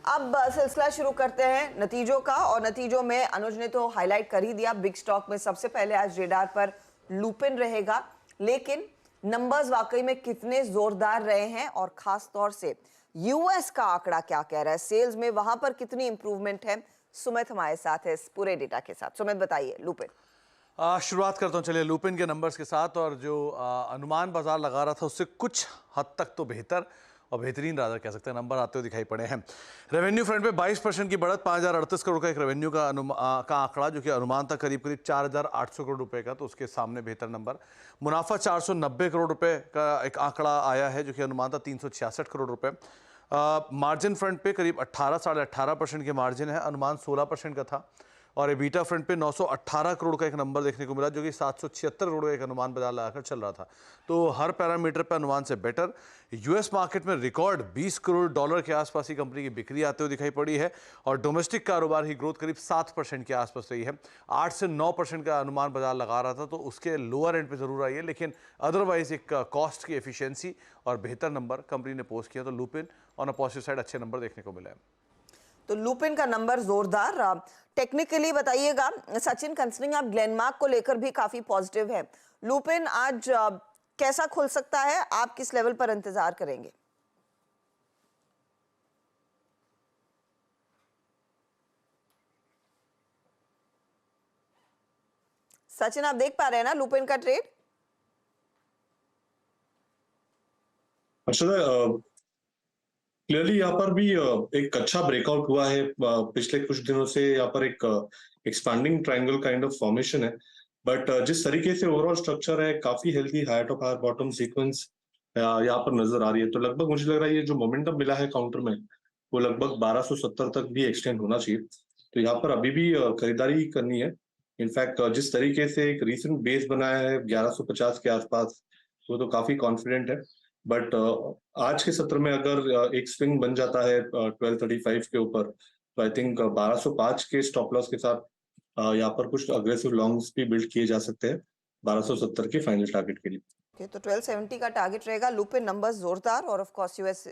अब सिलसिला शुरू करते हैं नतीजों का, और नतीजों में अनुज ने तो हाईलाइट कर ही दिया। बिग स्टॉक में सबसे पहले आज रेडार पर लुपिन रहेगा, लेकिन नंबर्स वाकई में कितने जोरदार रहे हैं और खास तौर से यूएस का आंकड़ा क्या कह रहा है, सेल्स में वहां पर कितनी इंप्रूवमेंट है। सुमित हमारे साथ है इस पूरे डेटा के साथ। सुमित बताइए लुपिन। शुरुआत करता हूँ चलिए लुपिन के नंबर्स के साथ, और जो अनुमान बाजार लगा रहा था उससे कुछ हद तक तो बेहतर और बेहतरीन राजा कह सकते हैं नंबर आते हुए दिखाई पड़े हैं। रेवेन्यू फ्रंट पे 22% की बढ़त, 5038 करोड़ का एक रेवेन्यू का आंकड़ा, जो कि अनुमान था करीब करीब 4800 करोड़ रुपए का, तो उसके सामने बेहतर नंबर। मुनाफा 490 करोड़ रुपए का एक आंकड़ा आया है, जो कि अनुमान था 366 करोड़ रुपए। मार्जिन फ्रंट पे करीब 18-18.5% के मार्जिन है, अनुमान 16% का था। और एबीटा फ्रंट पे 918 करोड़ का एक नंबर देखने को मिला, जो कि 776 करोड़ का एक अनुमान बाजार लगाकर चल रहा था। तो हर पैरामीटर पे अनुमान से बेटर। यूएस मार्केट में रिकॉर्ड 20 करोड़ डॉलर के आसपास ही कंपनी की बिक्री आते हुए दिखाई पड़ी है, और डोमेस्टिक कारोबार की ग्रोथ करीब 7% के आसपास रही है। 8 से 9% का अनुमान बाजार लगा रहा था, तो उसके लोअर एंड पे जरूर आई है, लेकिन अदरवाइज एक कॉस्ट की एफिशिएंसी और बेहतर नंबर कंपनी ने पोस्ट किया। तो Lupin on a positive side अच्छे नंबर देखने को मिले हैं। तो लुपिन का नंबर जोरदार। टेक्निकली बताइएगा सचिन, कंसिडरिंग आप ग्लेनमार्क को लेकर भी काफी पॉजिटिव है, लुपिन आज कैसा खुल सकता है, आप किस लेवल पर इंतजार करेंगे? सचिन, आप देख पा रहे हैं ना लुपिन का ट्रेड? अच्छा, क्लियरली यहाँ पर भी एक अच्छा ब्रेकआउट हुआ है। पिछले कुछ दिनों से यहाँ पर एक expanding triangle kind of formation है, बट जिस तरीके से ओवरऑल स्ट्रक्चर है, काफी healthy higher top higher bottom sequence यहाँ पर नजर आ रही है। तो लगभग मुझे लग रहा है ये जो मोमेंटम मिला है काउंटर में, वो लगभग 1270 तक भी एक्सटेंड होना चाहिए। तो यहाँ पर अभी भी खरीदारी करनी है। इनफैक्ट जिस तरीके से एक रिसेंट बेस बनाया है 1150 के आसपास, वो तो काफी कॉन्फिडेंट है। बट आज के सत्र में अगर एक स्विंग बन जाता है 1235 के ऊपर, तो आई थिंक 1205 के स्टॉप लॉस के साथ यहाँ पर कुछ अग्रेसिव लॉन्ग्स भी बिल्ड किए जा सकते हैं 1270 के फाइनल टारगेट के लिए। तो 1270 का टारगेट रहेगा। लुपिन नंबर्स जोरदार, और ऑफ कोर्स यूएस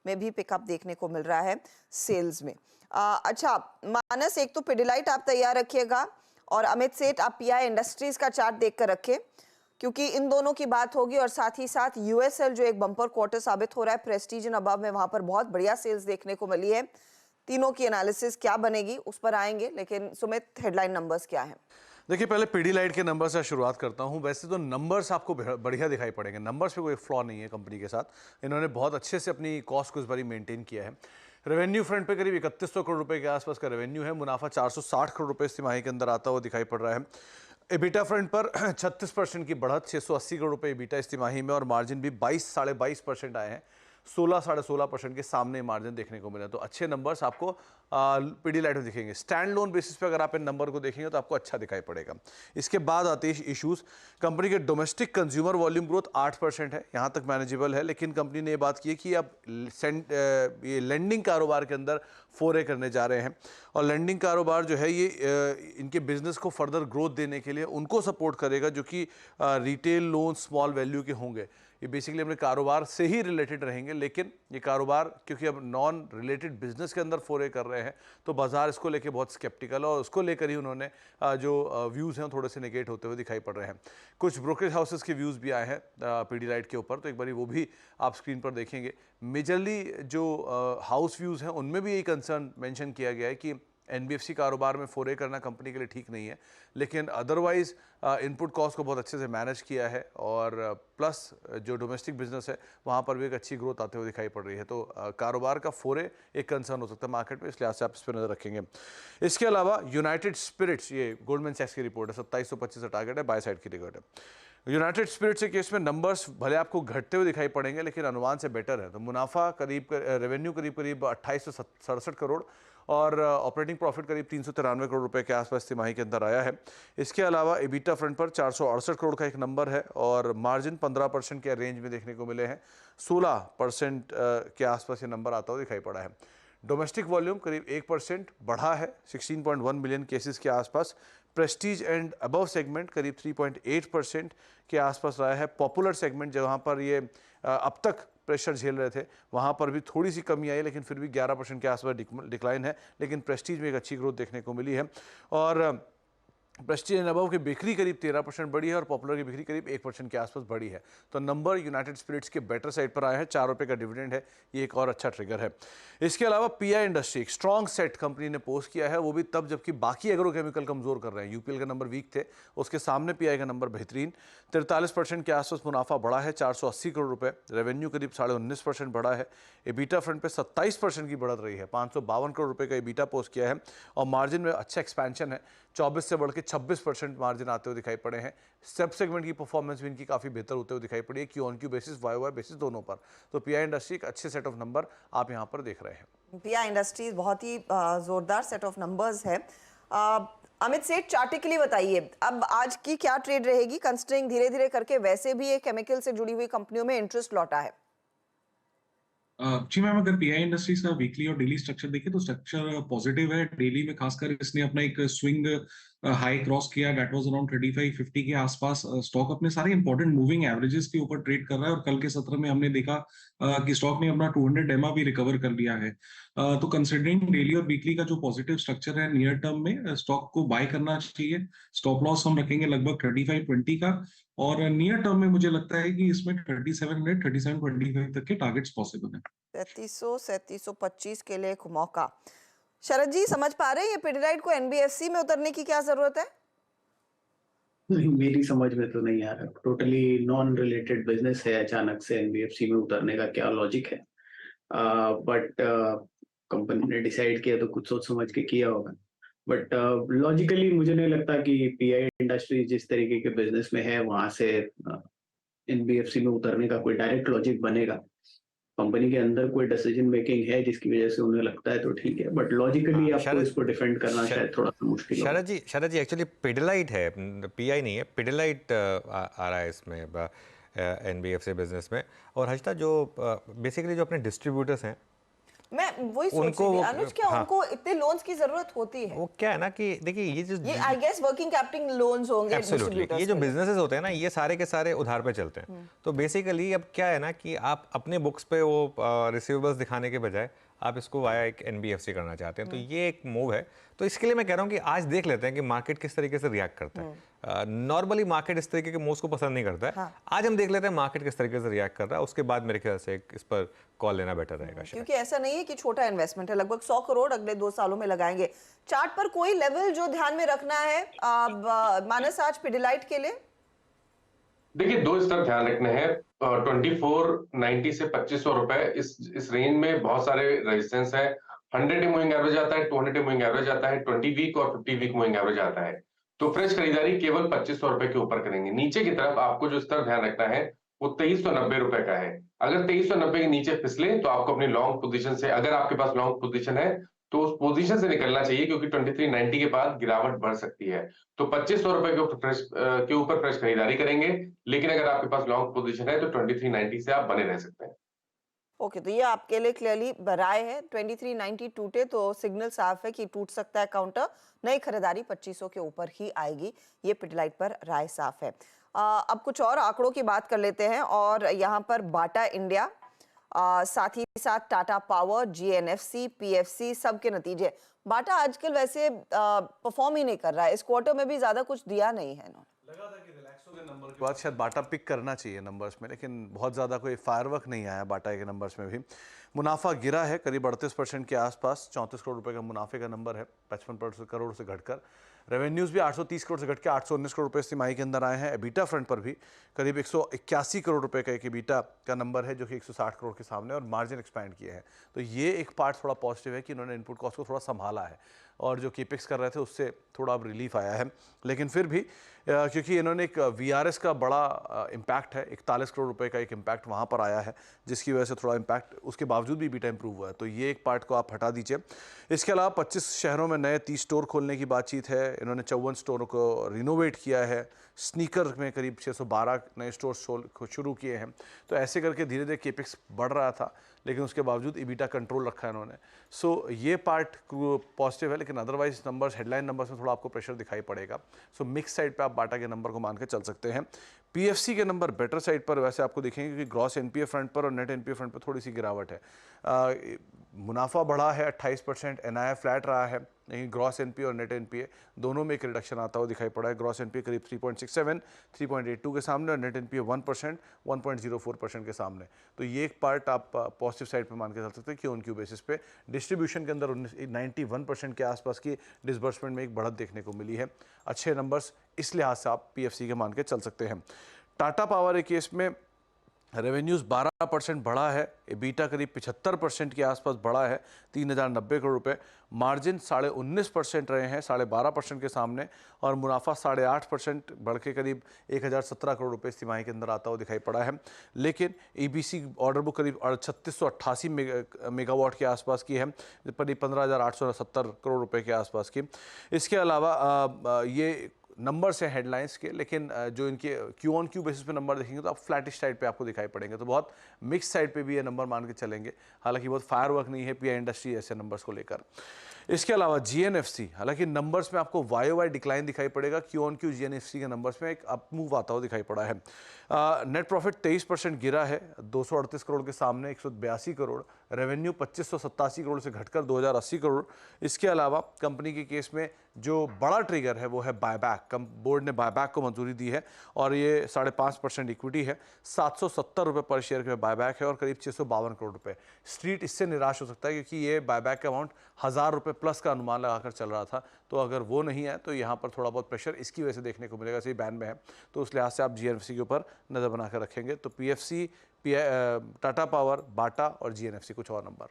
में भी पिकअप देखने को मिल रहा है सेल्स में। अच्छा मानस, एक तो पिडिलाइट आप तैयार रखिएगा, और अमित सेठ आप पीआई इंडस्ट्रीज का चार्ट देखकर रखें, क्योंकि इन दोनों की बात होगी। और साथ ही साथ यूएसएल जो एक बम्पर क्वार्टर साबित हो रहा है, प्रेस्टीज एंड अबव में वहां पर बहुत बढ़िया सेल्स देखने को मिली है। तीनों की एनालिसिस क्या बनेगी उस पर आएंगे, लेकिन सुमित हेडलाइन नंबर्स क्या हैं? देखिए पहले पीडीलाइट के नंबर से शुरुआत करता हूं। वैसे तो नंबर्स आपको बढ़िया दिखाई पड़ेंगे, नंबर्स पे कोई फ्लॉ नहीं है कंपनी के साथ। इन्होंने बहुत अच्छे से अपनी कॉस्ट को इस बारी मेंटेन किया है। रेवेन्यू फ्रंट पे करीब 3100 करोड़ रुपए के आसपास का रेवेन्यू है, मुनाफा 460 करोड़ रुपए इस तिमाही के अंदर आता हुआ दिखाई पड़ रहा है। एबिटा फ्रंट पर 36% की बढ़त, 680 करोड़ रुपए एबिटा इस तिमाही में, और मार्जिन भी 22-22.5% आए हैं। 16-16.5% के सामने मार्जिन देखने को मिला। तो अच्छे नंबर्स आपको पीडीलाइट में दिखेंगे। स्टैंड लोन बेसिस पे अगर आप इन नंबर को देखेंगे तो आपको अच्छा दिखाई पड़ेगा। इसके बाद आते हैं इश्यूज। कंपनी के डोमेस्टिक कंज्यूमर वॉल्यूम ग्रोथ 8% है, यहाँ तक मैनेजेबल है, लेकिन कंपनी ने ये बात की है कि अब ये लेंडिंग कारोबार के अंदर फोरे करने जा रहे हैं, और लेंडिंग कारोबार जो है ये इनके बिजनेस को फर्दर ग्रोथ देने के लिए उनको सपोर्ट करेगा, जो कि रिटेल लोन स्मॉल वैल्यू के होंगे। ये बेसिकली अपने कारोबार से ही रिलेटेड रहेंगे, लेकिन ये कारोबार क्योंकि अब नॉन रिलेटेड बिजनेस के अंदर फोरे कर रहे हैं, तो बाजार इसको लेके बहुत स्केप्टिकल है, और उसको लेकर ही उन्होंने जो व्यूज़ हैं थोड़े से नेगेट होते हुए दिखाई पड़ रहे हैं। कुछ ब्रोकरेज हाउसेस के व्यूज़ भी आए हैं पीडीलाइट के ऊपर, तो एक बारी वो भी आप स्क्रीन पर देखेंगे। मेजरली जो हाउस व्यूज़ हैं उनमें भी यही कंसर्न मेंशन किया गया है कि एनबीएफसी कारोबार में फोरे करना कंपनी के लिए ठीक नहीं है, लेकिन अदरवाइज इनपुट कॉस्ट को बहुत अच्छे से मैनेज किया है, और प्लस जो डोमेस्टिक बिजनेस है वहाँ पर भी एक अच्छी ग्रोथ आते हुए दिखाई पड़ रही है। तो कारोबार का फोरे एक कंसर्न हो सकता है मार्केट में, इस लिहाज से आप इस पर नजर रखेंगे। इसके अलावा यूनाइटेड स्पिरिट्स, ये गोल्डमैन सैक्स की रिपोर्ट है, 2725 का टारगेट है, बाय साइड की रिकॉर्ड है। यूनाइटेड स्पिरिट्स के केस में नंबर्स भले आपको घटते हुए दिखाई पड़ेंगे, लेकिन अनुमान से बेटर है। तो मुनाफा करीब रेवेन्यू करीब 2867 करोड़, और ऑपरेटिंग प्रॉफिट करीब 393 करोड़ रुपए के आसपास तिमाही के अंदर आया है। इसके अलावा एबिटा फ्रंट पर 468 करोड़ का एक नंबर है, और मार्जिन 15% के रेंज में देखने को मिले हैं। 16% के आसपास ये नंबर आता हुआ दिखाई पड़ा है। डोमेस्टिक वॉल्यूम करीब 1% बढ़ा है, 16.1 मिलियन केसेस के आसपास। प्रेस्टीज एंड अबव सेगमेंट करीब 3.8% के आसपास रहा है। पॉपुलर सेगमेंट जहाँ पर ये अब तक प्रेशर झेल रहे थे, वहाँ पर भी थोड़ी सी कमी आई, लेकिन फिर भी 11% के आसपास डिक्लाइन है, लेकिन प्रेस्टीज में एक अच्छी ग्रोथ देखने को मिली है। और प्रेस्टीज एंड अबव की बिक्री करीब 13% बढ़ी है और पॉपुलर की बिक्री करीब 1% के आसपास बढ़ी है। तो नंबर यूनाइटेड स्पिरिट्स के बेटर साइड पर आए हैं, 4 रुपये का डिविडेंड है, ये एक और अच्छा ट्रिगर है। इसके अलावा पीआई इंडस्ट्री एक स्ट्रॉन्ग सेट कंपनी ने पोस्ट किया है, वो भी तब जबकि बाकी एग्रोकेमिकल कमजोर कर रहे हैं। यूपीएल का नंबर वीक थे, उसके सामने पीआई का नंबर बेहतरीन, 43% के आसपास मुनाफा बढ़ा है, 480 करोड़ रुपए, रेवेन्यू करीब 19.5% बढ़ा है, एबीटा फ्रंट पे 27% की बढ़त रही है, 552 करोड़ रुपए का एबीटा पोस्ट किया है और मार्जिन में अच्छा एक्सपेंशन है, 24 से बढ़ के 26% मार्जिन आते हुए दिखाई पड़े हैं। सब सेगमेंट की परफॉर्मेंस भी इनकी काफ़ी बेहतर होते हुए दिखाई पड़ी है, Q on Q basis, Y Y basis दोनों पर। तो पीआई इंडस्ट्री एक अच्छे सेट ऑफ नंबर आप यहाँ पर देख रहे हैं। पीआई इंडस्ट्रीज बहुत ही जोरदार सेट ऑफ नंबर्स है। अमित सेठ, चार्टिकली बताइए अब आज की क्या ट्रेड रहेगी, कंसिडरिंग धीरे धीरे करके वैसे भी एक केमिकल से जुड़ी हुई कंपनियों में इंटरेस्ट लौटा है। जी मैम, अगर पीआई इंडस्ट्रीज का वीकली और डेली स्ट्रक्चर देखें तो स्ट्रक्चर पॉजिटिव है। डेली में खासकर इसने अपना एक स्विंग हाई क्रॉस किया, दैट वाज अराउंड 35-50 के आसपास। स्टॉक अपने सारे इंपॉर्टेंट मूविंग एवरेजेस के ऊपर ट्रेड कर रहा है और कल के सत्र में हमने देखा कि स्टॉक ने अपना 200 एमआ भी रिकवर कर लिया है। तो कंसिडरिंग डेली और वीकली का जो पॉजिटिव स्ट्रक्चर है, नियर टर्म में स्टॉक को बाय करना चाहिए। स्टॉप लॉस हम रखेंगे लगभग 35-20 का और नियर टर्म में मुझे लगता है कि इसमें 3700, 3725 तक के टारगेट्स पॉसिबल है। 3300-3325 के लिए एक मौका। शरद जी, समझ पा रहे हैं ये पिडिलाइट को एनबीएफसी में उतरने की क्या जरूरत है? नहीं, मेरी समझ में तो नहीं आ रहा। टोटली नॉन रिलेटेड बिजनेस है, अचानक से एनबीएफसी में उतरने का क्या लॉजिक है? बट कंपनी ने डिसाइड किया तो कुछ सोच समझ के किया होगा। बट लॉजिकली मुझे नहीं लगता कि पीआई इंडस्ट्री जिस तरीके के बिजनेस में है वहां से एनबीएफसी में उतरने का कोई डायरेक्ट लॉजिक बनेगा। कंपनी के अंदर कोई डिसीजन मेकिंग है जिसकी वजह से उन्हें लगता है तो ठीक है, बट लॉजिकली आपको इसको डिफेंड करना शायद थोड़ा सा मुश्किल होगा। शरद जी एक्चुअली पिडिलाइट है, पीआई नहीं है, पिडिलाइट आ रहा है इसमें एनबीएफसी बिजनेस में। और हर्षिता, जो बेसिकली जो अपने डिस्ट्रीब्यूटर्स हैं, मैं वही सोच रही थी अनुज, क्या उनको इतने लोन्स की जरूरत होती है? वो क्या है ना कि देखिए ये I guess working capital loans होंगे एब्सोल्युटली, ये जो बिजनेसेस होते हैं ना, ये सारे के सारे उधार पे चलते हैं। तो बेसिकली अब क्या है ना कि आप अपने बुक्स पे वो रिसीवेबल्स दिखाने के बजाय आप इसको वाया एक एनबीएफसी करना चाहते हैं, तो ये एक मूव है। तो इसके लिए मैं कह रहा हूँ कि आज देख लेते हैं कि मार्केट किस तरीके से रिएक्ट करता है। नॉर्मली मार्केट इस तरीके के मूव्स को पसंद नहीं करता है। हाँ। आज हम देख लेते हैं मार्केट किस तरीके से रिएक्ट कर रहा है, उसके बाद मेरे ख्याल से इस पर कॉल लेना बेटर रहेगा। क्योंकि ऐसा नहीं है कि छोटा इन्वेस्टमेंट है, लगभग 100 करोड़ अगले 2 सालों में लगाएंगे। चार्ट पर कोई लेवल जो ध्यान में रखना है मानस आज पिडिलाइट के लिए? देखिए, 2 स्तर ध्यान रखने हैं। 2490 से 2500 रुपए, इस रेंज में बहुत सारे रेजिस्टेंस है। 100 मूविंग एवरेज आता है, 200 मूविंग एवरेज आता है, 20 वीक और 50 वीक मूविंग एवरेज आता है। तो फ्रेश खरीदारी केवल 2500 रुपए के ऊपर करेंगे। नीचे की तरफ आपको जो स्तर ध्यान रखना है वो 2390 रुपए का है। अगर 2390 के नीचे फिसले तो आपको अपनी लॉन्ग पोजीशन से, अगर आपके पास लॉन्ग पोजीशन है तो उस पोजीशन से निकलना चाहिए, क्योंकि 2390 के बाद गिरावट बढ़ सकती है। तो 2500 रुपए के ऊपर फ्रेश खरीदारी करेंगे, लेकिन अगर आपके पास लॉन्ग पोजीशन है तो 2390 से आप बने रह सकते हैं। ओके, तो ये आपके लिए क्लियरली राय है। 2390 टूटे तो सिग्नल साफ है कि टूट सकता है काउंटर, नई खरीदारी 2500 के ऊपर ही आएगी, ये पिडिलाइट पर राय साफ है। अब कुछ और आंकड़ों की बात कर लेते हैं और यहाँ पर बाटा इंडिया, साथ ही साथ टाटा पावर, जीएनएफसी, पीएफसी, सबके नतीजे। बाटा आजकल वैसे परफॉर्म ही नहीं कर रहा है, इस क्वार्टर में भी ज्यादा कुछ दिया नहीं है इन्होंने। लगा था कि रिलैक्सो के नंबर के बाद शायद बाटा पिक करना चाहिए नंबर्स में, लेकिन बहुत ज़्यादा कोई फायरवर्क नहीं आया बाटा के नंबर्स में भी। मुनाफा गिरा है करीब 38% के आसपास, 34 करोड़ रुपए का मुनाफे का नंबर है, 55 करोड़ से घटकर। रेवेन्यूज़ भी 830 करोड़ से घट के 819 करोड़ रुपए इस तिमाही के अंदर आए हैं। एबीटा फ्रंट पर भी करीब 181 करोड़ रुपए का एक एबीटा का नंबर है, जो कि 160 करोड़ के सामने, और मार्जिन एक्सपैंड किए हैं। तो ये एक पार्ट थोड़ा पॉजिटिव है कि इन्होंने इनपुट कॉस्ट को थोड़ा संभाला है और जो केपेक्स कर रहे थे उससे थोड़ा अब रिलीफ आया है। लेकिन फिर भी क्योंकि इन्होंने एक वीआरएस का बड़ा इम्पैक्ट है, 41 करोड़ रुपए का एक इम्पैक्ट वहाँ पर आया है, जिसकी वजह से थोड़ा इम्पैक्ट, उसके बावजूद भी एबीटा इंप्रूव हुआ है। तो ये एक पार्ट को आप हटा दीजिए। इसके अलावा 25 शहरों में नए 30 स्टोर खोलने की बातचीत है। इन्होंने 54 स्टोरों को रिनोवेट किया है। स्नीकर में करीब 612 नए स्टोर शुरू किए हैं। तो ऐसे करके धीरे धीरे केपेक्स बढ़ रहा था, लेकिन उसके बावजूद एबीटा कंट्रोल रखा है इन्होंने। सो ये पार्ट पॉजिटिव है, लेकिन अदरवाइज नंबर्स, हेडलाइन नंबर्स में थोड़ा आपको प्रेशर दिखाई पड़ेगा। सो मिक्स साइड पे आप बाटा के नंबर को मान के चल सकते हैं। पीएफसी के नंबर बेटर साइड पर वैसे आपको दिखेंगे कि ग्रॉस एनपीए फ्रंट पर और नेट एनपीए फ्रंट पर थोड़ी सी गिरावट है। मुनाफा बढ़ा है 28%, एनआईआई फ्लैट रहा है, लेकिन ग्रॉस एनपीए और नेट एनपीए दोनों में एक रिडक्शन आता हुआ दिखाई पड़ा है। ग्रॉस एनपीए करीब 3.67, 3.82 के सामने और नेट एनपीए 1%, 1.04% के सामने। तो ये एक पार्ट आप पॉजिटिव साइड पे मान के चल सकते हैं कि ऑन-क्यू बेसिस पे डिस्ट्रीब्यूशन के अंदर 91% के आसपास की डिसबर्समेंट में एक बढ़त देखने को मिली है। अच्छे नंबर्स इस लिहाज से आप पीएफसी के मान के चल सकते हैं। टाटा पावर के केस में रेवेन्यूज़ 12% बढ़ा है, एबिटा करीब 75% के आसपास बढ़ा है, 3090 करोड़ रुपए। मार्जिन 19.5% रहे हैं, 12.5% के सामने, और मुनाफा 8.5% बढ़ के करीब 1017 करोड़ रुपए इस तिमाही के अंदर आता हुआ दिखाई पड़ा है। लेकिन ईबीसी ऑर्डर बुक करीब 3688 मेगावाट के आसपास की है, करीब 15,870 करोड़ रुपए के आसपास की। इसके अलावा ये नंबर से हेडलाइंस के, लेकिन जो इनके क्यू ऑन क्यू बेसिस पे नंबर देखेंगे तो आप फ्लैटिश साइड पे आपको दिखाई पड़ेंगे, तो बहुत मिक्स साइड पे भी ये नंबर मान के चलेंगे। हालांकि बहुत फायरवर्क नहीं है पीआई इंडस्ट्री ऐसे नंबर्स को लेकर। इसके अलावा जीएनएफसी, हालांकि नंबर्स में आपको वाई डिक्लाइन दिखाई पड़ेगा, क्यू ऑन क्यू जीएनएफसी के नंबर्स में एक अप मूव आता हुआ दिखाई पड़ा है। नेट प्रॉफिट 23% गिरा है, 238 करोड़ के सामने 182 करोड़। रेवेन्यू 2587 करोड़ से घटकर 2080 करोड़। इसके अलावा कंपनी के केस में जो बड़ा ट्रिगर है वो है बायबैक। बोर्ड ने बायबैक को मंजूरी दी है और ये 5.5% इक्विटी है, 770 रुपये पर शेयर के बायबैक है और करीब 652 करोड़ रुपए। स्ट्रीट इससे निराश हो सकता है क्योंकि ये बायबैक का अमाउंट 1000 रुपये प्लस का अनुमान लगाकर चल रहा था, तो अगर वो नहीं है तो यहाँ पर थोड़ा बहुत प्रेशर इसकी वजह से देखने को मिलेगा, सही बैन में है, तो उस लिहाज से आप जीएनएफसी के ऊपर नज़र बनाकर रखेंगे। तो पीएफसी, टाटा पावर, बाटा और जीएनएफसी कुछ और नंबर।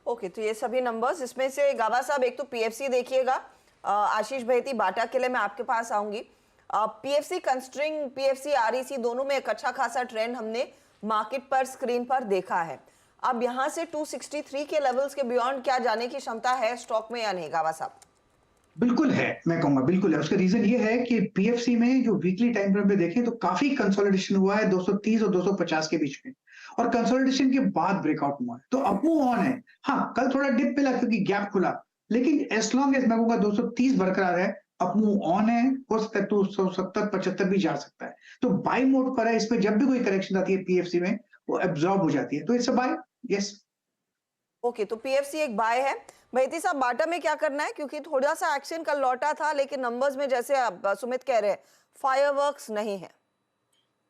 ओके, तो ये सभी नंबर्स, इसमें से गाबा साहब एक तो पीएफसी देखिएगा, आशीष भैती बाटा के लिए मैं आपके पास आऊंगी। पीएफसी कंस्ट्रिंग, पीएफसी आरईसी दोनों में एक अच्छा खासा ट्रेंड हमने मार्केट पर स्क्रीन पर देखा है। अब यहाँ से 263 के लेवल्स के बियॉन्ड क्या जाने की क्षमता है स्टॉक में या नहीं गाबा साहब? बिल्कुल है, मैं कहूंगा बिल्कुल है। उसका रीजन ये है कि पीएफसी में जो वीकली टाइम फ्रेम पे देखें तो काफी कंसोलिडेशन हुआ है 230 और 250 के बीच में, और कंसोलिडेशन के बाद ब्रेकआउट हुआ है, तो अप मूव ऑन है। हाँ, कल थोड़ा डिप मिला क्योंकि गैप खुला, लेकिन एज लॉन्ग एज मैं कहूंगा 230 बरकरार है, अप मूव ऑन है, हो सकता है 270-75 भी जा सकता है। तो बाय मोड पर है, इसमें जब भी कोई करेक्शन आती है पीएफसी में वो एब्जॉर्ब हो जाती है, तो it's a bye. Yes, okay, तो पीएफसी एक बाय है। भैती साहब बाटा में क्या करना है, क्योंकि थोड़ा सा एक्शन कल लौटा था लेकिन नंबर्स में जैसे अब सुमित कह रहे हैं फायरवर्क्स नहीं है।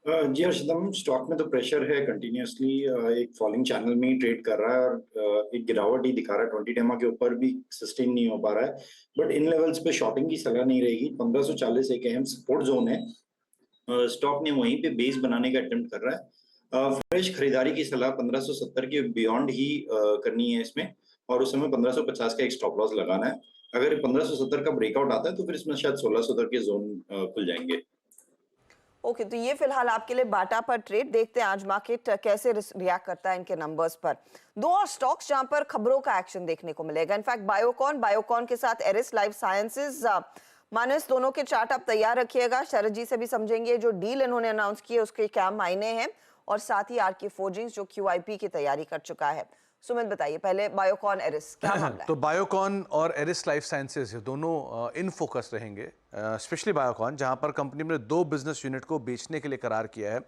जी हर्षदम, स्टॉक में तो प्रेशर है कंटिन्यूअसली, एक फॉलिंग चैनल में ही ट्रेड कर रहा है और एक गिरावट ही दिखा रहा है। 20 डेमा के ऊपर भी सस्टेन नहीं हो पा रहा है, बट इन लेवल्स पे शॉर्टिंग की सलाह नहीं रहेगी। 1540 एक अहम सपोर्ट जोन है, स्टॉक ने वहीं पे बेस बनाने का अटेम्प्ट कर रहा है। फ्रेश खरीदारी की सलाह 1570 के बियॉन्ड ही करनी है इसमें, और उस समय 1550 का एक स्टॉप लॉस लगाना है। अगर 1570 का ब्रेकआउट आता है तो फिर इसमें शायद 1600 तक के जोन खुल जाएंगे। ओके, तो ये फिलहाल आपके लिए बाटा पर ट्रेड। देखते हैं आज मार्केट कैसे रिएक्ट करता है इनके नंबर्स पर। दो और स्टॉक्स जहां पर खबरों का एक्शन देखने को मिलेगा, इनफैक्ट बायोकॉन के साथ एरिस लाइफ साइंसेज। मानस, दोनों के चार्ट आप तैयार रखिएगा, शरद जी से भी समझेंगे जो डील इन्होंने अनाउंस की है उसके क्या मायने हैं, और साथ ही आरके फोर्जिंग्स जो क्यूआईपी की तैयारी कर चुका है। सुमित बताइए पहले बायोकॉन एरिस क्या मामला है? तो बायोकॉन और एरिस लाइफ साइंसेज दोनों इन फोकस रहेंगे, स्पेशली बायोकॉन जहां पर कंपनी ने 2 बिजनेस यूनिट को बेचने के लिए करार किया है।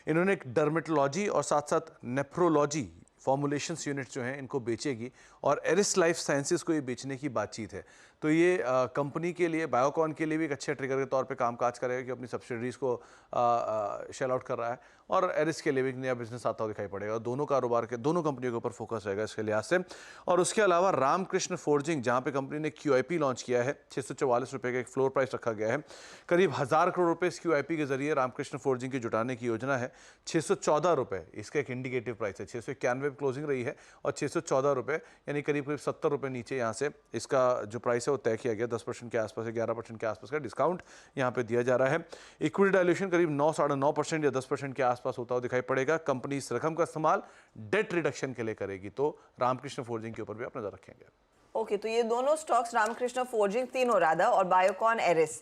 इन्होंने एक डर्मेटोलॉजी और साथ साथ नेफ्रोलॉजी फॉर्मुलेशंस यूनिट जो हैं इनको बेचेगी, और एरिस लाइफ साइंसेज को ये बेचने की बातचीत है। तो ये कंपनी के लिए, बायोकॉन के लिए भी एक अच्छे ट्रिगर के तौर पे कामकाज करेगा कि अपनी सब्सिडरीज को शेल आउट कर रहा है, और एरिस के लिए भी एक नया बिजनेस आता हुआ दिखाई पड़ेगा। दोनों कारोबार के, दोनों कंपनियों के ऊपर फोकस रहेगा इसके लिहाज से। और उसके अलावा रामकृष्ण फोर्जिंग, जहाँ पे कंपनी ने क्यूआईपी लॉन्च किया है, 644 रुपये का एक फ्लोर प्राइस रखा गया है। करीब 1000 करोड़ रुपये इस क्यूआईपी के जरिए रामकृष्ण फोर्जिंग की जुटाने की योजना है। 614 रुपये इसका एक इंडिकेटिव प्राइस है, 691 क्लोजिंग रही है, और 614 रुपये यानी करीब 70 रुपये नीचे यहाँ से इसका जो प्राइस है वो तय किया गया। 10% के आसपास, 11% के आसपास का डिस्काउंट यहाँ पे दिया जा रहा है। इक्विटी डायल्यूशन करीब 9-9.5% या 10% के आसपास होता हुआ दिखाई पड़ेगा। कंपनी इस रकम का इस्तेमाल डेट रिडक्शन के लिए करेगी, तो रामकृष्ण फोर्जिंग के ऊपर भी आप नजर रखेंगे। ओके, तो ये दोनों स्टॉक्स रामकृष्ण फोर्जिंग, तीनों राधा, और बायोकॉन एरिस।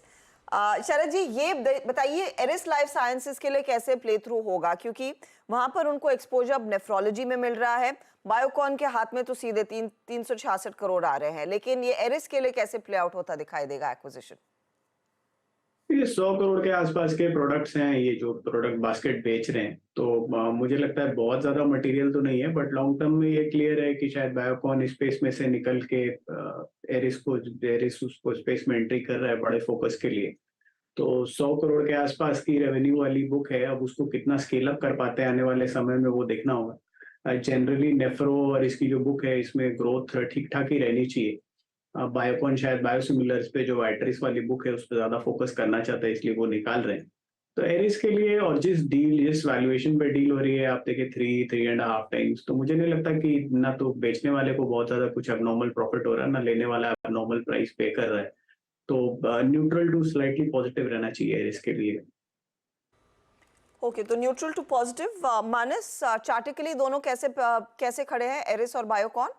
शरद जी ये बताइए एरिस लाइफ साइंसेज के लिए कैसे प्ले थ्रू होगा, क्योंकि वहां पर उनको एक्सपोजर अब नेफ्रोलॉजी में मिल रहा है। बायोकॉन के हाथ में तो सीधे 366 करोड़ आ रहे हैं, लेकिन ये एरिस के लिए कैसे प्ले आउट होता दिखाई देगा एक्विजिशन? ये 100 करोड़ के आसपास के प्रोडक्ट्स हैं, ये जो प्रोडक्ट बास्केट बेच रहे हैं, तो मुझे लगता है बहुत ज्यादा मटेरियल तो नहीं है, बट लॉन्ग टर्म में ये क्लियर है कि शायद बायोकॉन स्पेस में से निकल के एरिस उसको स्पेस में एंट्री कर रहा है बड़े फोकस के लिए। तो 100 करोड़ के आसपास की रेवेन्यू वाली बुक है, अब उसको कितना स्केल अप कर पाते हैं आने वाले समय में वो देखना होगा। जनरली नेफ्रो और इसकी जो बुक है इसमें ग्रोथ ठीक ठाक ही रहनी चाहिए। बायोकॉन शायद बायोसिमिलर्स पे जो वाइट्रिस वाली बुक है उस पर ज्यादा फोकस करना चाहता है, इसलिए वो निकाल रहे हैं। तो एरिस के लिए और जिस वैल्यूएशन पे डील हो रही है, आप देखिए 3.5 टाइम्स, तो मुझे नहीं लगता कि ना तो बेचने वाले को बहुत ज्यादा कुछ एबनॉर्मल प्रॉफिट हो रहा है, ना लेने वाला एबनॉर्मल प्राइस पे कर रहा है। तो न्यूट्रल टू स्लाइटली पॉजिटिव रहना चाहिए एरिस के लिए। ओके, तो न्यूट्रल टू पॉजिटिव। मानस, चार्टिकली दोनों कैसे खड़े हैं, एरिस और बायोकॉन?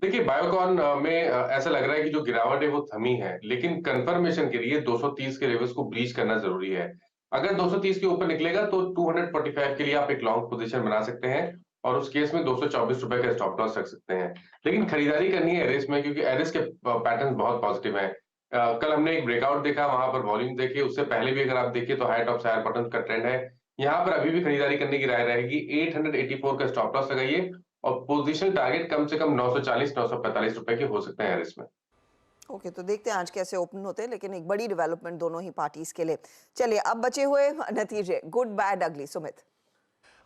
देखिए, बायोकॉन में ऐसा लग रहा है कि जो गिरावट है वो थमी है, लेकिन कंफर्मेशन के लिए 230 के लेवल्स को ब्रीच करना जरूरी है। अगर 230 के ऊपर निकलेगा तो 245 के लिए आप एक लॉन्ग पोजीशन बना सकते हैं और उस केस में 224 रुपए का स्टॉप लॉस रख सकते हैं। लेकिन खरीदारी करनी है एरिस में, क्योंकि एरिस के पैटर्न बहुत पॉजिटिव हैं। कल हमने एक ब्रेकआउट देखा, वहां पर वॉल्यूम देखी, उससे पहले भी अगर आप देखिए तो हाई टॉप से हायर बॉटम का ट्रेंड है। यहाँ पर अभी भी खरीदारी करने की राय रहेगी। 884 का स्टॉप लॉस लगाइए और पोजीशन टारगेट कम से कम 940-945 रुपए के हो सकते हैं एरिस में। ओके, तो देखते हैं आज कैसे ओपन होते हैं, लेकिन एक बड़ी डेवलपमेंट दोनों ही पार्टीज के लिए। चलिए, अब बचे हुए नतीजे, गुड बैड अगली। सुमित,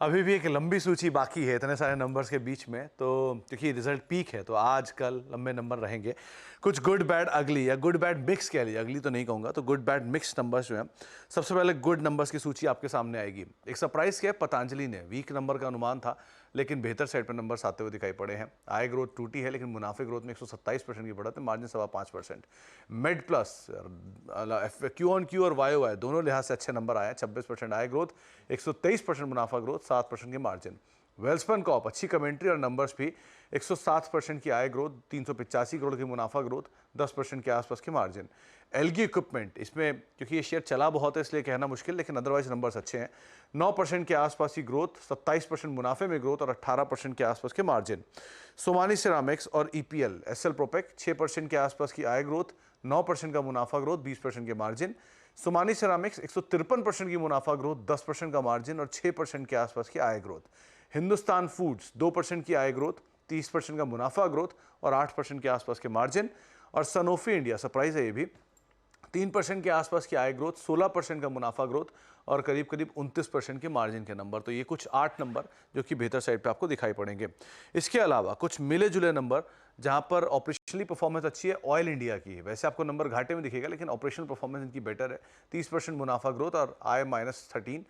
अभी भी एक लंबी सूची बाकी है इतने सारे नंबर्स के बीच में, तो क्योंकि रिजल्ट पीक है तो आज कल लंबे नंबर रहेंगे। कुछ गुड बैड अगली या गुड बैड मिक्स कह लीजिए, अगली तो नहीं कहूँगा, तो गुड बैड मिक्स नंबर्स जो हैं, सबसे पहले गुड नंबर्स की सूची आपके सामने आएगी। एक सरप्राइज किया पतंजलि ने, वीक नंबर का अनुमान था लेकिन बेहतर साइड पर नंबर्स आते हुए दिखाई पड़े हैं। आय ग्रोथ टूटी है लेकिन मुनाफे ग्रोथ में 127% की बढ़त है, margin 5.25%। Made plus Q on Q और वाई वाई दोनों लिहाज से अच्छे नंबर आए हैं। 26% आय ग्रोथ, 123% मुनाफा ग्रोथ, 7% की मार्जिन। वेल्सपन कॉप अच्छी कमेंट्री और नंबर्स भी, 107% की आय ग्रोथ, 385 करोड़ की मुनाफा ग्रोथ, 10% के आसपास की मार्जिन। एलगी इक्विपमेंट, इसमें क्योंकि ये शेयर चला बहुत है इसलिए कहना मुश्किल, लेकिन अदरवाइज नंबर्स अच्छे हैं। 9% के आसपास की ग्रोथ, 27% मुनाफे में ग्रोथ और 18% के आसपास के मार्जिन। सोमानी सिरामिक्स और ईपीएल एसएल प्रोपेक 6% के आसपास की आय ग्रोथ, 9% का मुनाफा ग्रोथ, 20% के मार्जिन। सोमानी सिरामिक्स 153% की मुनाफा ग्रोथ, 10% का मार्जिन और 6% के आसपास की आय ग्रोथ। हिंदुस्तान फूड्स 2% की आय ग्रोथ, 30% का मुनाफा ग्रोथ और 8% के आसपास के मार्जिन। और सनोफी इंडिया, सरप्राइज है ये भी, 3% के आसपास की आय ग्रोथ, 16% का मुनाफा ग्रोथ और करीब करीब 29% के मार्जिन के नंबर। तो ये कुछ 8 नंबर जो कि बेहतर साइड पे आपको दिखाई पड़ेंगे। इसके अलावा कुछ मिले जुले नंबर जहां पर ऑपरेशनली परफॉर्मेंस अच्छी है, ऑयल इंडिया की है। वैसे आपको नंबर घाटे में दिखेगा लेकिन ऑपरेशनल परफॉर्मेंस इनकी बेटर है, 30% मुनाफा ग्रोथ और आय -13।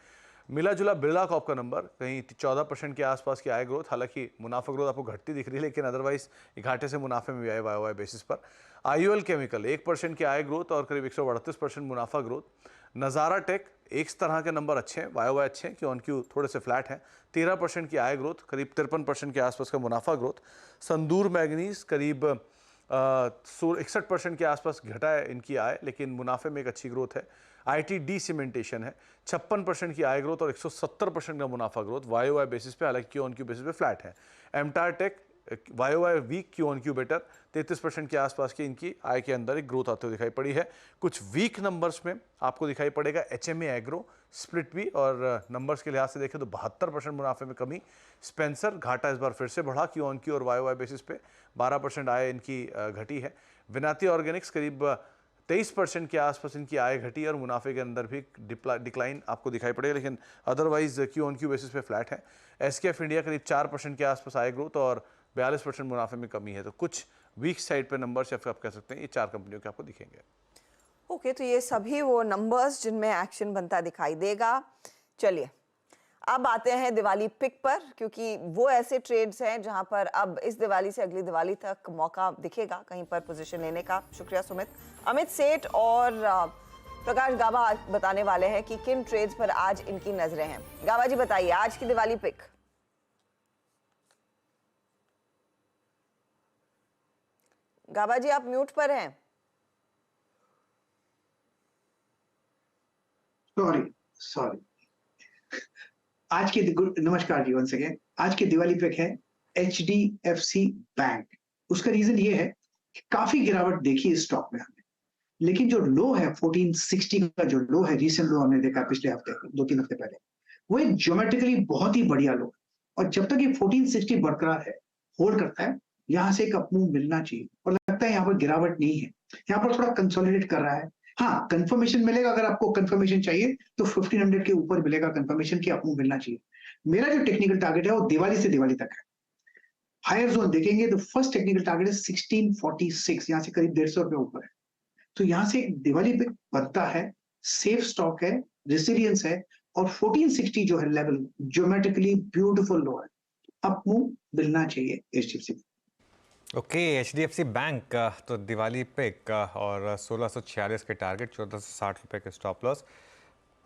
मिला जुला बिरला कॉप का नंबर कहीं 14% के आसपास की आय ग्रोथ, हालांकि मुनाफा ग्रोथ आपको घटती दिख रही है लेकिन अदरवाइज घाटे से मुनाफे में भी आए वाई बेसिस पर। आईओएल केमिकल 1% की आय ग्रोथ और करीब 138% मुनाफा ग्रोथ। नज़ारा टेक एक तरह के नंबर अच्छे हैं, वाई अच्छे हैं, क्यों ऑन क्यू थोड़े से फ्लैट हैं, 13% की आय ग्रोथ, करीब 53% के आसपास का मुनाफा ग्रोथ। संदूर मैग्नीज करीब 61% के आसपास घटा है इनकी आय, लेकिन मुनाफे में एक अच्छी ग्रोथ है। आईटीडी सीमेंटेशन है, 56% की आय ग्रोथ और 170% का मुनाफा ग्रोथ, वाई बेसिस पे, हालांकि क्यू ऑन क्यू बेसिस पे फ्लैट है। MTAR tech Y weak, Q on Q better, 33% के आसपास की इनकी आय के अंदर एक ग्रोथ आते हुए दिखाई पड़ी है। कुछ वीक नंबर्स में आपको दिखाई पड़ेगा एचएमए एग्रो, स्प्लिट भी, और नंबर्स के लिहाज से देखें तो 72% मुनाफे में कमी। स्पेंसर घाटा इस बार फिर से बढ़ा, क्यू ऑन क्यू और वाई बेसिस पे 12% आय इनकी घटी है। विनाती ऑर्गेनिक्स करीब 23% के आसपास इनकी आय घटी और मुनाफे के अंदर भी डिक्लाइन आपको दिखाई पड़ेगा, लेकिन otherwise Q on Q basis पे फ्लैट है। एसकेएफ इंडिया करीब 4% के आसपास आय ग्रोथ और 42% मुनाफे में कमी है। तो कुछ वीक साइड पे नंबर्स या फिर आप कह सकते हैं ये 4 कंपनियों के आपको दिखेंगे। ओके, तो ये सभी वो नंबर्स जिनमें एक्शन बनता दिखाई देगा। चलिए, अब आते हैं दिवाली पिक पर, क्योंकि वो ऐसे ट्रेड्स हैं जहां पर अब इस दिवाली से अगली दिवाली तक मौका दिखेगा कहीं पर पोजीशन लेने का। शुक्रिया सुमित। अमित सेठ और प्रकाश गाबा बताने वाले हैं कि किन ट्रेड्स पर आज इनकी नजरें हैं। गाबा जी बताइए आज की दिवाली पिक। गाबा जी आप म्यूट पर हैं। सॉरी आज की नमस्कार जी वंस अगेन। आज की दिवाली पिक है HDFC बैंक। उसका रीजन ये है कि काफी गिरावट देखी इस स्टॉक में हमने। लेकिन जो लो है 1460 का जो लो है, रिसेंट लो हमने देखा पिछले हफ्ते 2-3 हफ्ते पहले, वो एक ज्योमेट्रिकली बहुत ही बढ़िया लो है। और जब तक ये 1460 बरकरार है, होल्ड करता है, यहाँ से एक अपमूव मिलना चाहिए और लगता है यहाँ पर गिरावट नहीं है, यहाँ पर थोड़ा कंसोलिडेट कर रहा है। हाँ, कंफर्मेशन मिलेगा, अगर आपको कंफर्मेशन चाहिए तो 1500 के ऊपर मिलेगा कंफर्मेशन की अपमूव मिलना चाहिए। मेरा जो टेक्निकल टारगेट है वो दिवाली से दिवाली तक है। हायर जोन देखेंगे तो फर्स्ट टेक्निकल टारगेट है 1646, यहाँ से करीब 150 रुपए ऊपर है। तो यहाँ से दिवाली पे बनता है, सेफ स्टॉक है, रेसिलियंस है, और 1460 जो है लेवल ज्योमेट्रिकली ब्यूटीफुल लो है, अपमूव मिलना चाहिए एचडीएफसी। ओके, एचडीएफसी बैंक का तो दिवाली पिक और 1646 के टारगेट, 1460 रुपये के स्टॉप लॉस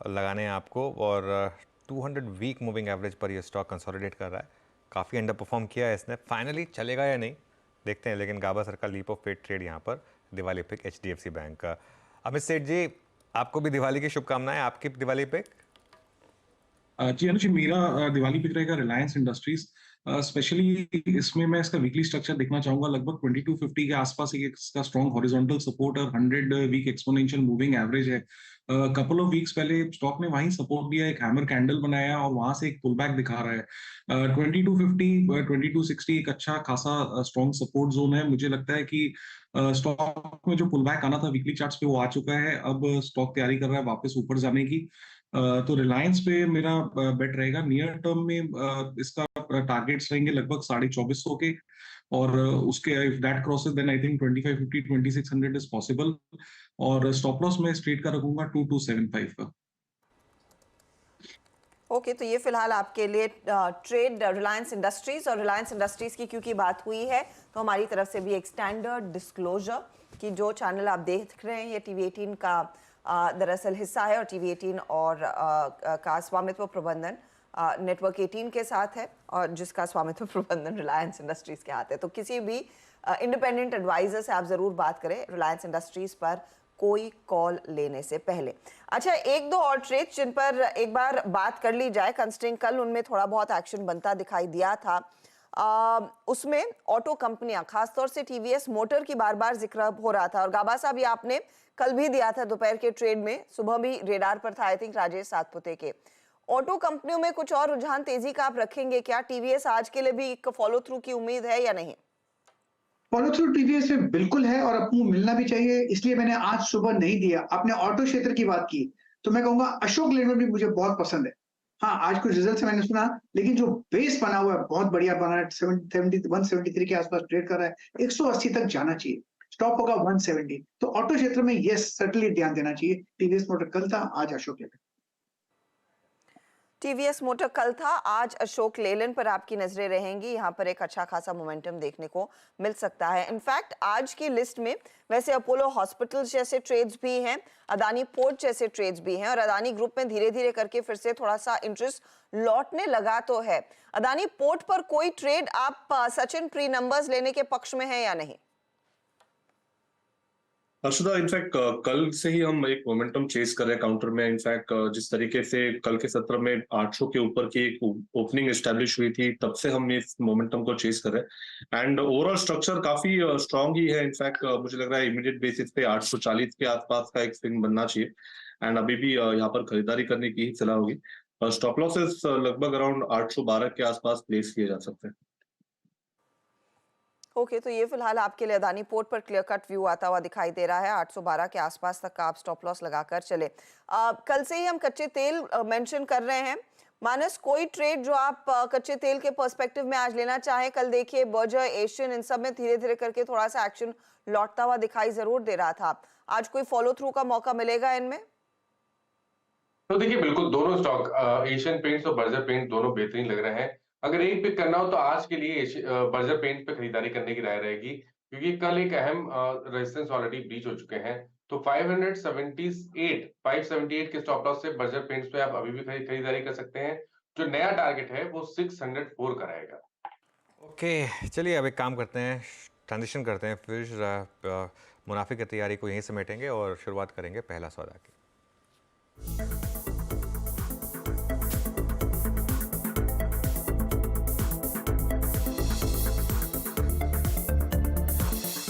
लगाने हैं आपको, और 200 वीक मूविंग एवरेज पर ये स्टॉक कंसोलिडेट कर रहा है। काफ़ी अंडर परफॉर्म किया है इसने, फाइनली चलेगा या नहीं देखते हैं, लेकिन गाबा सर का लीप ऑफ फेथ ट्रेड यहाँ पर दिवाली पिक एचडीएफसी बैंक का। अमित सेठ जी, आपको भी दिवाली की शुभकामनाएं। आपकी दिवाली पिक? जी अनुज, मेरा दिवाली पिक रहेगा रिलायंस इंडस्ट्रीज। स्पेशली इसमें मैं इसका वीकली स्ट्रक्चर देखना चाहूंगा। लगभग 2250 के आसपास एक इसका स्ट्रॉन्ग हॉरिजॉन्टल सपोर्ट और 100 वीक एक्सपोनेंशियल मूविंग एवरेज है। कपल ऑफ वीक्स पहले स्टॉक ने वहीं सपोर्ट दिया, एक हैमर कैंडल बनाया और वहां से एक पुल बैक दिखा रहा है। 2250 2260 एक अच्छा खासा स्ट्रॉन्ग सपोर्ट जोन है। मुझे लगता है कि स्टॉक में जो पुल बैक आना था वीकली चार्ट्स पे वो आ चुका है। अब स्टॉक तैयारी कर रहा है वापस ऊपर जाने की। तो रिलायंस पे मेरा बेट रहेगा। नियर टर्म में इसका टारगेट्स रहेंगे लगभग 2450 के, और उसके if that crosses then I think 2550 2600 is possible, और स्टॉप लॉस मैं स्ट्रेट का रखूंगा 2275 का। ओके, तो ये फिलहाल आपके लिए ट्रेड रिलायंस इंडस्ट्रीज। और रिलायंस इंडस्ट्रीज की क्योंकि बात हुई है तो हमारी तरफ से भी एक स्टैंडर्ड डिस्क्लोजर कि जो चैनल आप देख रहे हैं ये टीवी 18 का दरअसल हिस्सा है, और टीवी 18 और का स्वामित्व प्रबंधन नेटवर्क 18 के साथ है, और जिसका स्वामित्व प्रबंधन रिलायंस इंडस्ट्रीज के हाथ है। तो किसी भी इंडिपेंडेंट एडवाइजर से आप ज़रूर बात करें रिलायंस इंडस्ट्रीज पर कोई कॉल लेने से पहले। अच्छा, एक दो और ट्रेड जिन पर एक बार बात कर ली जाए, कंस्टिंग कल उनमें थोड़ा बहुत एक्शन बनता दिखाई दिया था। उसमें ऑटो कंपनियां, खासतौर से टीवीएस मोटर की बार बार जिक्र हो रहा था, और गाबा साहब ये आपने कल भी दिया था दोपहर के ट्रेड में, सुबह भी रेडार पर था आई थिंक राजेश सातपुते के। ऑटो कंपनियों में कुछ और रुझान तेजी का आप रखेंगे क्या? टीवीएस आज के लिए भी एक फॉलो थ्रू की उम्मीद है या नहीं? फॉलो थ्रू टीवीएस में बिल्कुल है और अपमूव मिलना भी चाहिए, इसलिए मैंने आज सुबह नहीं दिया। आपने ऑटो क्षेत्र की बात की तो मैं कहूंगा अशोक लेलैंड भी मुझे बहुत पसंद है। हाँ, आज कुछ रिजल्ट से मैंने सुना, लेकिन जो बेस बना हुआ है बहुत बढ़िया बना है। 173 के आसपास ट्रेड कर रहा है, 180 तक जाना चाहिए, स्टॉप होगा 170। तो ऑटो क्षेत्र में यस सर्टनली ध्यान देना चाहिए। टीवीएस मोटर कल था, आज अशोक लेलैंड। टीवीएस मोटर कल था, आज अशोक लेलैंड पर आपकी नजरें रहेंगी। यहाँ पर एक अच्छा खासा मोमेंटम देखने को मिल सकता है। इनफैक्ट आज की लिस्ट में वैसे अपोलो हॉस्पिटल्स जैसे ट्रेड्स भी हैं, अदानी पोर्ट जैसे ट्रेड्स भी हैं, और अदानी ग्रुप में धीरे धीरे करके फिर से थोड़ा सा इंटरेस्ट लौटने लगा तो है। अदानी पोर्ट पर कोई ट्रेड आप सचिन प्री नंबर्स लेने के पक्ष में है या नहीं? हर्षदा, इनफैक्ट कल से ही हम एक मोमेंटम चेस कर रहे हैं काउंटर में। इनफैक्ट जिस तरीके से कल के सत्र में 800 के ऊपर की एक ओपनिंग एस्टेब्लिश हुई थी, तब से हम इस मोमेंटम को चेस कर रहे हैं। एंड ओवरऑल स्ट्रक्चर काफी स्ट्रांग ही है। इनफैक्ट मुझे लग रहा है इमीडिएट बेसिस पे 840 के आसपास का एक स्विंग बनना चाहिए, एंड अभी भी यहाँ पर खरीदारी करने की ही सलाह होगी। स्टॉप लॉसेस लगभग अराउंड 812 के आसपास प्लेस किए जा सकते हैं। ओके, तो ये फिलहाल आपके लिए अदानी पोर्ट पर क्लियर कट व्यू आता हुआ दिखाई दे रहा है। 812 के आसपास तक का आप स्टॉप लॉस लगाकर चले। कल से ही हम कच्चे तेल मेंशन कर रहे हैं। मानस, कोई ट्रेड जो आप कच्चे तेल के पर्सपेक्टिव में आज लेना चाहें? कल देखिए बर्जर, एशियन, इन सब में धीरे धीरे करके थोड़ा सा एक्शन लौटता हुआ दिखाई जरूर दे रहा था। आज कोई फॉलो थ्रू का मौका मिलेगा इनमें? तो देखिए, बिल्कुल दोनों स्टॉक एशियन पेंट्स और बर्जर पेंट दोनों बेहतरीन लग रहे हैं। अगर एक पिक करना हो तो आज के लिए बर्जर पेंट पे खरीदारी करने की राय रहेगी, क्योंकि कल एक अहम रेजिस्टेंस ऑलरेडी ब्रीच हो चुके हैं। तो 578 के स्टॉप लॉस से बर्जर पेंट्स पे आप अभी भी खरीदारी कर सकते हैं। जो नया टारगेट है वो 604 का रहेगा। ओके, चलिए अब एक काम करते हैं, ट्रांजिशन करते हैं, फिर मुनाफे की तैयारी को यहीं समेटेंगे और शुरुआत करेंगे पहला सौदा की।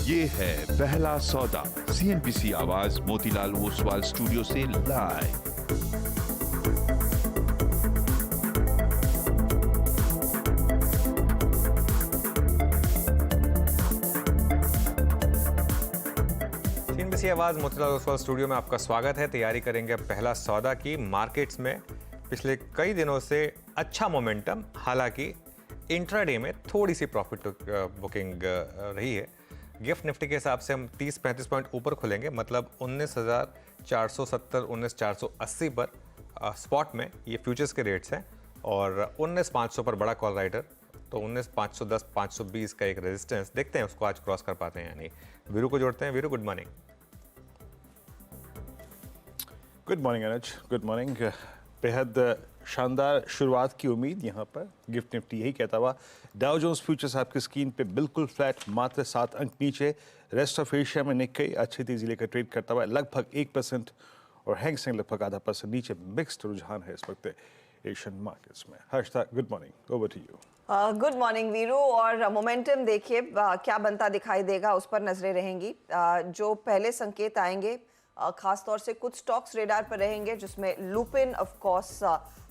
ये है पहला सौदा, CNBC आवाज मोतीलाल ओसवाल स्टूडियो से लाइव। CNBC आवाज मोतीलाल ओसवाल स्टूडियो में आपका स्वागत है। तैयारी करेंगे पहला सौदा की। मार्केट्स में पिछले कई दिनों से अच्छा मोमेंटम, हालांकि इंट्राडे में थोड़ी सी प्रॉफिट बुकिंग रही है। गिफ्ट निफ्टी के हिसाब से हम 30-35 पॉइंट ऊपर खुलेंगे, मतलब 19,470 19,480 पर स्पॉट में ये फ्यूचर्स के रेट्स हैं, और 19,500 पर बड़ा कॉल राइडर, तो 19,510 520 का एक रेजिस्टेंस, देखते हैं उसको आज क्रॉस कर पाते हैं या नहीं। वीरू को जोड़ते हैं। Veeru, good morning. Good morning Anuj, good morning. बेहद शानदार शुरुआत की उम्मीद यहाँ पर। गिफ्ट निफ्टी यही कहता हुआ, डाउ जोन्स फ्यूचर्स आपकी स्क्रीन पे बिल्कुल फ्लैट, मात्र 7 अंक नीचे। रेस्ट ऑफ एशिया में निक्केई अच्छी तेजी लेकर ट्रेड करता हुआ लगभग 1%, और हैंग सेंग लगभग ½ नीचे। मिक्स्ड रुझान है इस वक्त एशियन मार्केट्स में। Harshada, good morning, over to you. Good morning Veeru. और मोमेंटम देखिए क्या बनता दिखाई देगा, उस पर नजरें रहेंगी। जो पहले संकेत आएंगे, खास तौर से कुछ स्टॉक्स रेडार पर रहेंगे, जिसमें Lupin, of course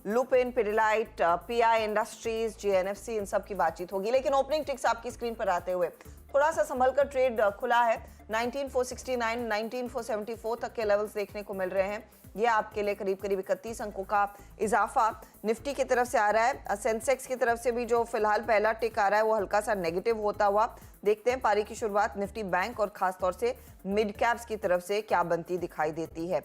Lupin, Pidilite, PI industries, GNFC, इन सब की बातचीत होगी। लेकिन ओपनिंग टिक्स आपकी स्क्रीन पर आते हुए थोड़ा सा संभल कर ट्रेड खुला है। 19,469 19,474 तक के लेवल्स देखने को मिल रहे हैं। ये आपके लिए करीब 31 अंकों का इजाफा निफ्टी की तरफ से आ रहा है। सेंसेक्स की तरफ से भी जो फिलहाल पहला टिक आ रहा है वो हल्का सा नेगेटिव होता हुआ देखते हैं। पारी की शुरुआत निफ्टी बैंक और खास तौर से मिड कैप्स की तरफ से क्या बनती दिखाई देती है।